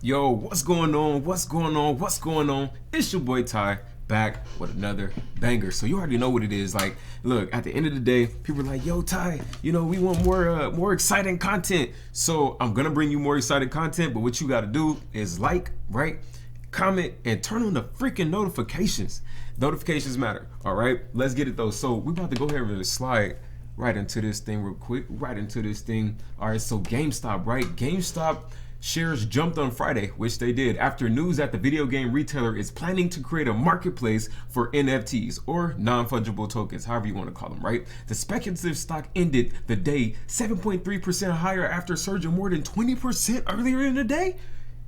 Yo, what's going on? What's going on? What's going on? It's your boy Ty back with another banger. So you already know what it is. Like, look, at the end of the day, people are like, yo, Ty, we want more exciting content. So I'm gonna bring you more exciting content, but what you gotta do is like, right? Comment and turn on the freaking notifications. Notifications matter. All right, let's get it though. So we're about to go ahead and slide right into this thing real quick. Right into this thing. All right, so GameStop, right? GameStop shares jumped on Friday, which they did, after news that the video game retailer is planning to create a marketplace for NFTs, or non-fungible tokens, however you want to call them, right? The speculative stock ended the day 7.3% higher after surging more than 20% earlier in the day.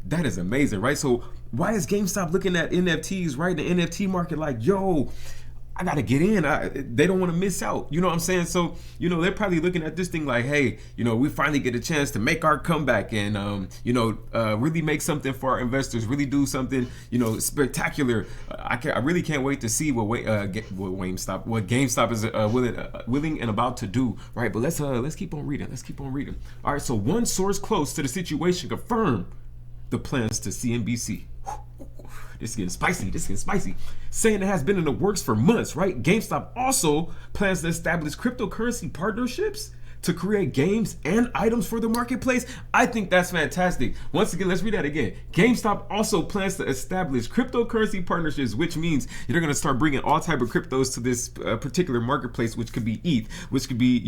That is amazing, right? So why is GameStop looking at NFTs, right? The NFT market like, yo, I gotta get in. They don't want to miss out. You know what I'm saying? So, they're probably looking at this thing like, hey, we finally get a chance to make our comeback and, really make something for our investors, really do something, spectacular. I really can't wait to see what GameStop is willing and about to do, right? But let's keep on reading. All right. So one source close to the situation confirmed the plans to CNBC. This is getting spicy. Saying it has been in the works for months, right? GameStop also plans to establish cryptocurrency partnerships to create games and items for the marketplace. I think that's fantastic. Once again, let's read that again. GameStop also plans to establish cryptocurrency partnerships, which means they're going to start bringing all type of cryptos to this particular marketplace, which could be ETH, which could be,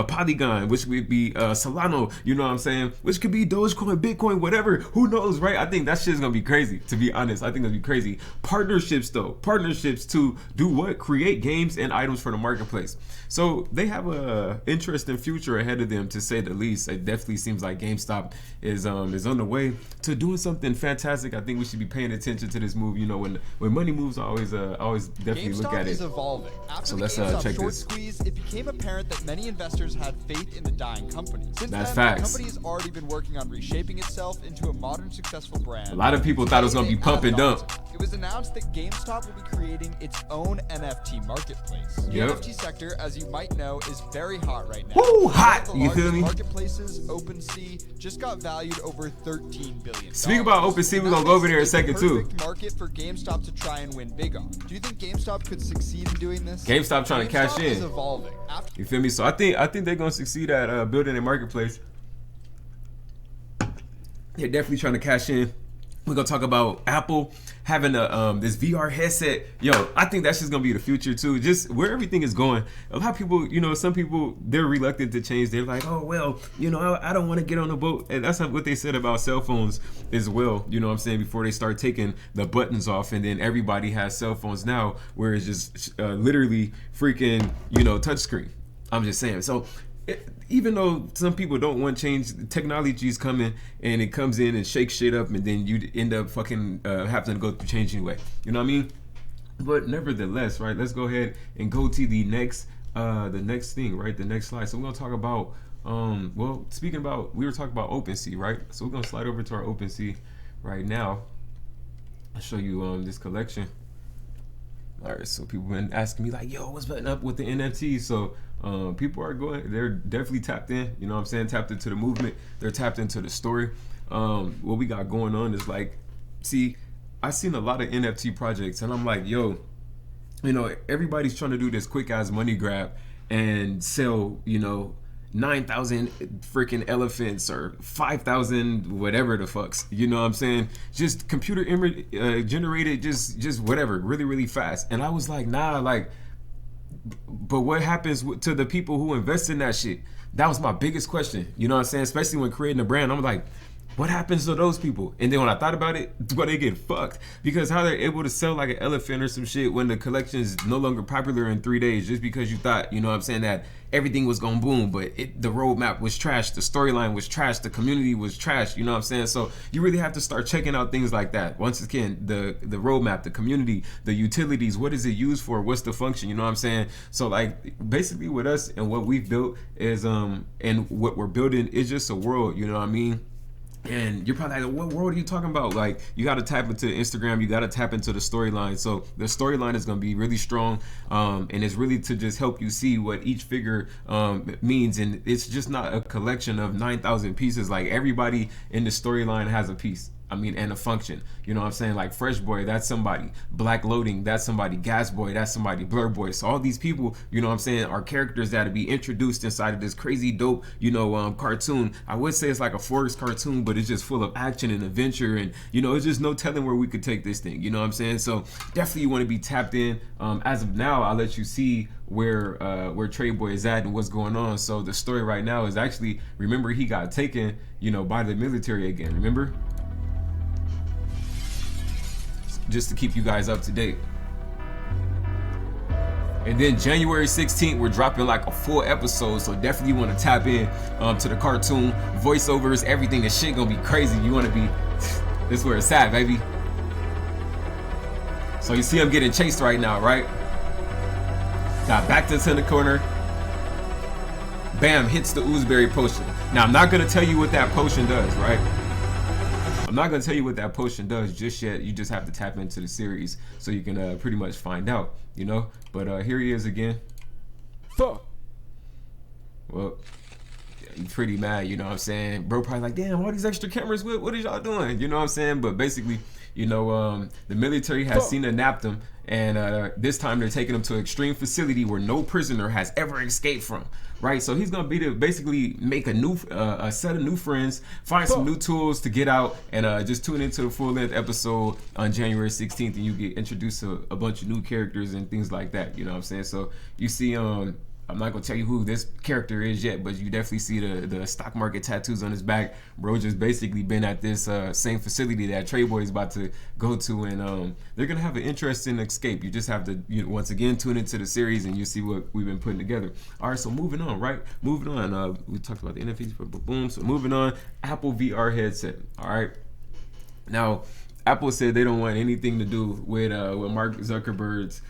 Polygon, which could be Solano, you know what I'm saying? Which could be Dogecoin, Bitcoin, whatever. Who knows, right? I think that shit's going to be crazy, to be honest. I think it'll be crazy. Partnerships to do what? Create games and items for the marketplace. So they have a interesting future ahead of them, to say the least. It definitely seems like GameStop is on the way to doing something fantastic. I think we should be paying attention to this move. When money moves, I always definitely GameStop look at it. is evolving. After So the let's GameStop check short this. squeeze, it became apparent that many investors had faith in the dying company. Since That's then, facts. the company has already been working on reshaping itself into a modern, successful brand. A lot of people thought it was gonna be pump and dump. It was announced that GameStop will be creating its own NFT marketplace. The Yep. NFT sector, as you might know, is very hot right now. Woo, One hot, of the you feel largest me? Marketplaces, OpenSea, just got valued over $13 billion. Speak about OpenSea, we're gonna go over there in a second too. Perfect market for GameStop to try and win big on. Do you think GameStop could succeed in doing this? GameStop trying to cash GameStop is in. evolving. You feel me? So I think they're gonna succeed at building a marketplace. They're definitely trying to cash in. We're gonna talk about Apple having this VR headset. Yo, I think that's just gonna be the future too. Just where everything is going. A lot of people, some people, they're reluctant to change. They're like, oh well, I don't want to get on the boat. And that's what they said about cell phones as well. You know what I'm saying? Before they start taking the buttons off, and then everybody has cell phones now, where it's just literally freaking touchscreen. I'm just saying. So even though some people don't want change, technology's coming and it comes in and shakes shit up, and then you end up fucking having to go through change anyway. You know what I mean? But nevertheless, right? Let's go ahead and go to the next thing, right? The next slide. So we're gonna talk about we were talking about OpenSea, right? So we're gonna slide over to our OpenSea right now. I'll show you this collection. All right, so people been asking me like, yo, what's up with the NFT? So people they're definitely tapped in, you know what I'm saying? Tapped into the movement. They're tapped into the story. What we got going on is like, see, I've seen a lot of NFT projects and I'm like, yo, everybody's trying to do this quick ass money grab and sell, 9,000 freaking elephants or 5,000 whatever the fucks, you know what I'm saying? Just computer generated, just whatever, really, really fast. And I was like, nah, like, but what happens to the people who invest in that shit? That was my biggest question, you know what I'm saying? Especially when creating a brand, I'm like, what happens to those people? And then when I thought about it, well, they get fucked, because how they're able to sell like an elephant or some shit when the collection is no longer popular in 3 days, just because you thought, you know what I'm saying, that everything was gonna boom, but the roadmap was trash, the storyline was trash, the community was trash, you know what I'm saying? So you really have to start checking out things like that. Once again, the roadmap, the community, the utilities, what is it used for, what's the function, you know what I'm saying? So like basically with us and what we've built is and what we're building is just a world, you know what I mean? And you're probably like, what world are you talking about? Like, you got to tap into Instagram, you got to tap into the storyline. So the storyline is going to be really strong, and it's really to just help you see what each figure means. And it's just not a collection of 9,000 pieces. Like, everybody in the storyline has a piece. and a function. You know what I'm saying? Like Fresh Boy, that's somebody. Black Loading, that's somebody. Gas Boy, that's somebody. Blur Boy. So all these people, you know what I'm saying, are characters that to be introduced inside of this crazy dope, cartoon. I would say it's like a forest cartoon, but it's just full of action and adventure, and it's just no telling where we could take this thing. You know what I'm saying? So definitely you want to be tapped in. As of now, I'll let you see where Tradeboy is at and what's going on. So the story right now is actually, remember, he got taken, by the military again. Remember? Just to keep you guys up to date. And then January 16th, we're dropping like a full episode, so definitely want to tap in to the cartoon, voiceovers, everything. This shit gonna be crazy. You want to be, this is where it's at, baby. So you see I'm getting chased right now, right? Got back to the center corner. Bam, hits the Oozeberry potion. Now, I'm not going to tell you what that potion does, right? I'm not going to tell you what that potion does just yet. You just have to tap into the series so you can pretty much find out, But here he is again. Fuck. Well, he's pretty mad, you know what I'm saying? Bro probably like, damn, all these extra cameras, what is y'all doing? You know what I'm saying? But basically, the military has seen and napped him, and this time they're taking him to an extreme facility where no prisoner has ever escaped from, right? So he's gonna be to basically make a set of new friends, find some new tools to get out, and just tune into the full-length episode on January 16th, and you get introduced to a bunch of new characters and things like that. You know what I'm saying? So you see, I'm not gonna tell you who this character is yet, but you definitely see the stock market tattoos on his back. Bro just basically been at this same facility that Tradeboy is about to go to, and they're gonna have an interesting escape. You just have to once again tune into the series, and you see what we've been putting together. All right, so moving on, right? Moving on. We talked about the NFTs, but boom. So moving on, Apple VR headset. All right, now Apple said they don't want anything to do with Mark Zuckerbergs'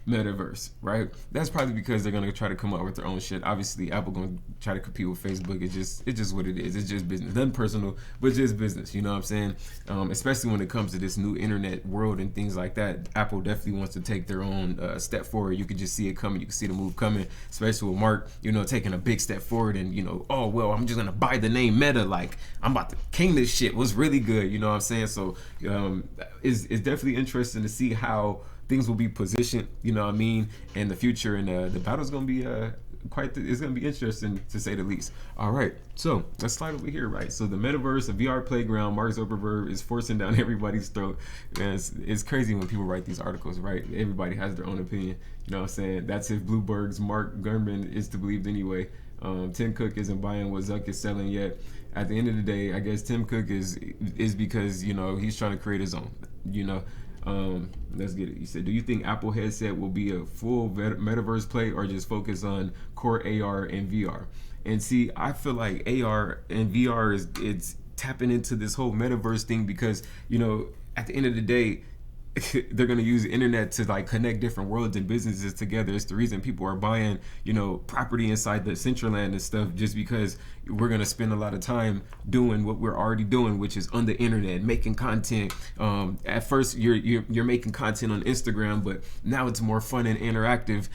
Metaverse, right? That's probably because they're gonna try to come up with their own shit. Obviously, Apple gonna try to compete with Facebook. It's just what it is. It's just business, nothing personal, but just business. You know what I'm saying? Especially when it comes to this new internet world and things like that. Apple definitely wants to take their own step forward. You can just see it coming. You can see the move coming, especially with Mark, taking a big step forward. And oh well, I'm just gonna buy the name Meta. Like I'm about to king this shit. Was really good. You know what I'm saying? So it's definitely interesting to see how things will be positioned, in the future, and the battle's gonna be it's gonna be interesting to say the least. All right, so let's slide over here, right? So the Metaverse, a VR playground, Mark Zuckerberg is forcing down everybody's throat. And it's crazy when people write these articles, right? Everybody has their own opinion. You know what I'm saying? That's if Bloomberg's Mark Gurman is to believed anyway. Tim Cook isn't buying what Zuck is selling yet. At the end of the day, I guess Tim Cook is because he's trying to create his own. Let's get it. He said, do you think Apple headset will be a full metaverse play or just focus on core AR and VR? And see, I feel like AR and VR it's tapping into this whole metaverse thing because, at the end of the day, they're going to use the internet to like connect different worlds and businesses together. It's the reason people are buying, property inside the Centraland and stuff, just because we're going to spend a lot of time doing what we're already doing, which is on the internet, making content. At first you're making content on Instagram, but now it's more fun and interactive.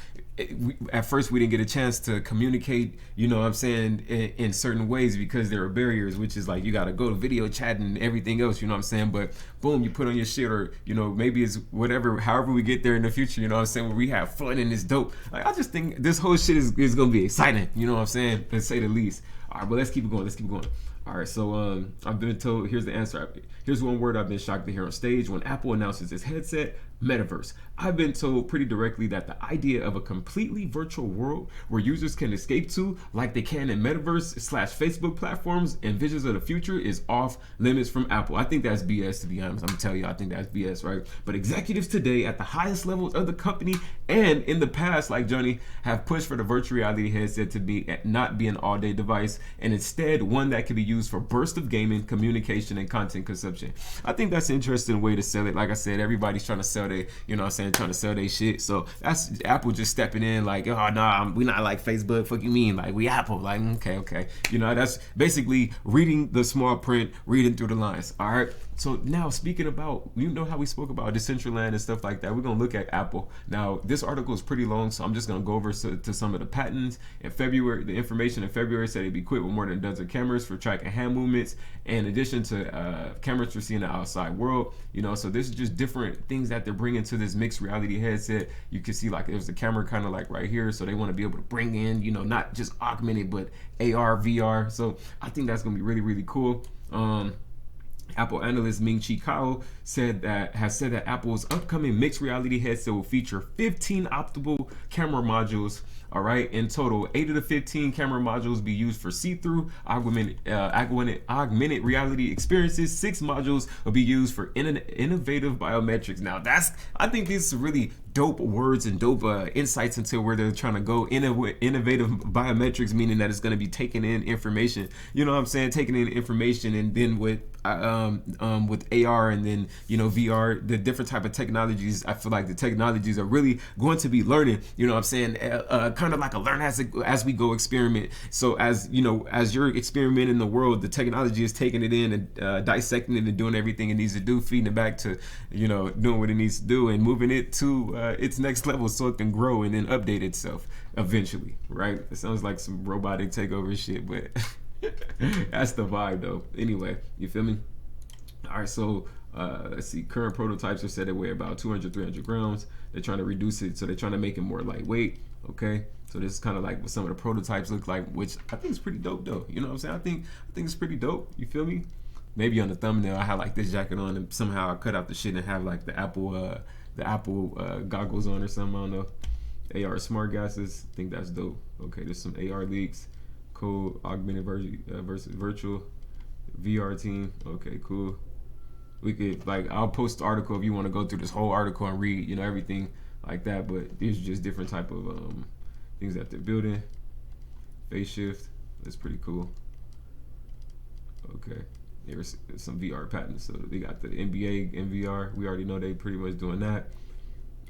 At first we didn't get a chance to communicate, in certain ways because there are barriers, which is like you got to go to video chat and everything else, but boom, you put on your shit, or maybe it's whatever, however we get there in the future, where we have fun and it's dope. Like I just think this whole shit is gonna be exciting, to say the least. All right, but let's keep it going. All right, so I've been told, here's the answer. Here's one word I've been shocked to hear on stage when Apple announces its headset, Metaverse. I've been told pretty directly that the idea of a completely virtual world where users can escape to, like they can in Metaverse/Facebook platforms and visions of the future, is off limits from Apple. I think that's BS, to be honest. I'm gonna tell you, I think that's BS, right? But executives today at the highest levels of the company and in the past, like Johnny, have pushed for the virtual reality headset to not be an all-day device, and instead one that can be used for bursts of gaming, communication, and content consumption. I think that's an interesting way to sell it. Like I said, everybody's trying to sell their, trying to sell their shit. So that's Apple just stepping in like, oh, nah, we not like Facebook. Fuck you mean? Like, we Apple. Like, okay. That's basically reading the small print, reading through the lines. All right. So now speaking about, how we spoke about Decentraland and stuff like that, we're going to look at Apple. Now, this article is pretty long, so I'm just going to go over to some of the patents. In February, the information in February said it'd be equipped with more than a dozen cameras for tracking tracking hand movements, in addition to cameras for seeing the outside world. So this is just different things that they're bringing to this mixed reality headset. You can see like there's a camera kind of like right here, so they want to be able to bring in, not just augmented but AR, VR. So I think that's gonna be really, really cool. Apple analyst Ming-Chi Kao has said that Apple's upcoming mixed reality headset will feature 15 optical camera modules. All right, in total, 8 of the 15 camera modules be used for see-through augmented reality experiences. 6 modules will be used for innovative biometrics. Now, I think these are really dope words and dope insights into where they're trying to go. Innovative biometrics, meaning that it's going to be taking in information. You know what I'm saying? Taking in information, and then with AR and then VR, the different type of technologies. I feel like the technologies are really going to be learning. You know what I'm saying? Kind of like a learn as we go experiment. So as you're experimenting in the world, the technology is taking it in and dissecting it and doing everything it needs to do, feeding it back to doing what it needs to do and moving it to its next level so it can grow and then update itself eventually. Right? It sounds like some robotic takeover shit, but that's the vibe though. Anyway, you feel me? All right, so let's see. Current prototypes are said to weigh about 200-300 grams. They're trying to reduce it, so they're trying to make it more lightweight. Okay, so this is kind of like what some of the prototypes look like, which I think is pretty dope though. You know what I'm saying? I think it's pretty dope. You feel me? Maybe on the thumbnail I had like this jacket on, and somehow I cut out the shit and have like the Apple goggles on or something. I don't know. AR smart glasses. I think that's dope. Okay, there's some AR leaks. Cool. Augmented versus virtual VR team. Okay, cool. We could I'll post the article if you want to go through this whole article and read everything like that, but these are just different type of things that they're building. Phase shift. That's pretty cool. Okay, there's some VR patents. So they got the NBA and VR. We already know they pretty much doing that.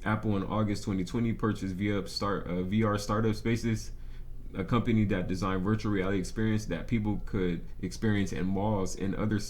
Apple in August 2020 purchased VR startup Spaces, a company that designed virtual reality experience that people could experience in malls and other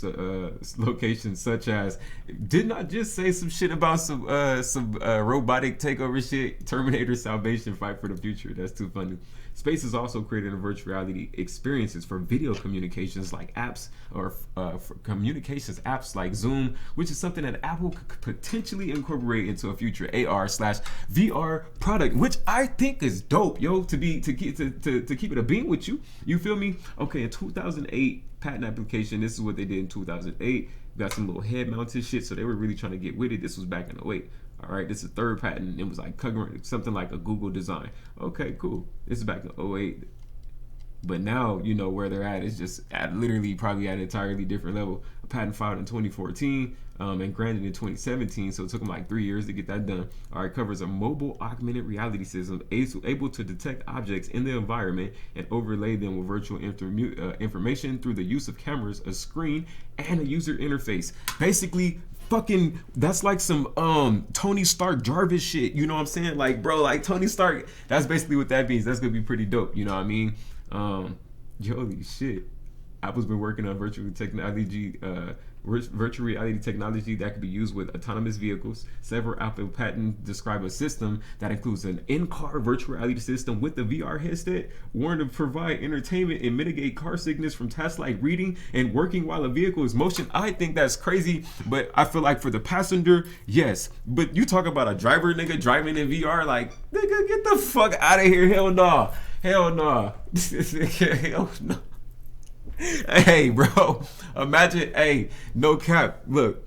locations, such as, did not just say some shit about some robotic takeover shit, Terminator Salvation, Fight for the Future. That's too funny. Spaces also created a virtual reality experiences for video communications like apps, or for communications apps like Zoom, which is something that Apple could potentially incorporate into a future AR/VR product, which I think is dope, yo. To keep it a beam with you. You feel me? Okay, in 2008 patent application. This is what they did in 2008. Got some little head mounted shit, so they were really trying to get with it. This was back in 08. All right, this is third patent. It was like covering something like a Google design. Okay, cool. This is back in 08. But now, where they're at is just literally probably at an entirely different level. A patent filed in 2014 and granted in 2017, so it took them like 3 years to get that done. All right, covers a mobile augmented reality system able to detect objects in the environment and overlay them with virtual information through the use of cameras, a screen, and a user interface. Basically, fucking, that's like some Tony Stark Jarvis shit. You know what I'm saying? Like, bro, like Tony Stark. That's basically what that means. That's gonna be pretty dope. You know what I mean? Holy shit. Apple's been working on virtual reality technology that could be used with autonomous vehicles. Several Apple patents describe a system that includes an in-car virtual reality system with the VR headset, warned to provide entertainment and mitigate car sickness from tasks like reading and working while a vehicle is motion. I think that's crazy, but I feel like for the passenger, yes. But you talk about a driver, nigga, driving in VR, like, nigga, get the fuck out of here. Hell no. Hell no. Hell no. Hey, bro, imagine, no cap, look,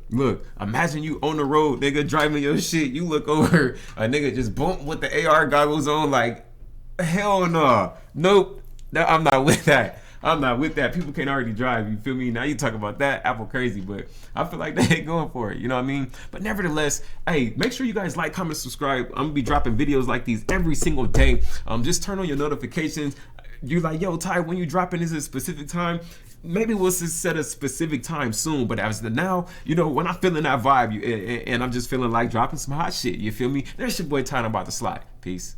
imagine you on the road, nigga, driving your shit, you look over, a nigga just boom with the AR goggles on, like, hell no, nope, I'm not with that. People can't already drive, you feel me? Now you talk about that, Apple crazy, but I feel like they ain't going for it, you know what I mean? But nevertheless, make sure you guys like, comment, subscribe. I'm gonna be dropping videos like these every single day. Just turn on your notifications. You're like, yo, Ty, when you dropping, is it a specific time? Maybe we'll just set a specific time soon, but as of now, when I'm feeling that vibe, and I'm just feeling like dropping some hot shit, you feel me? There's your boy Ty, I'm about to slide. Peace.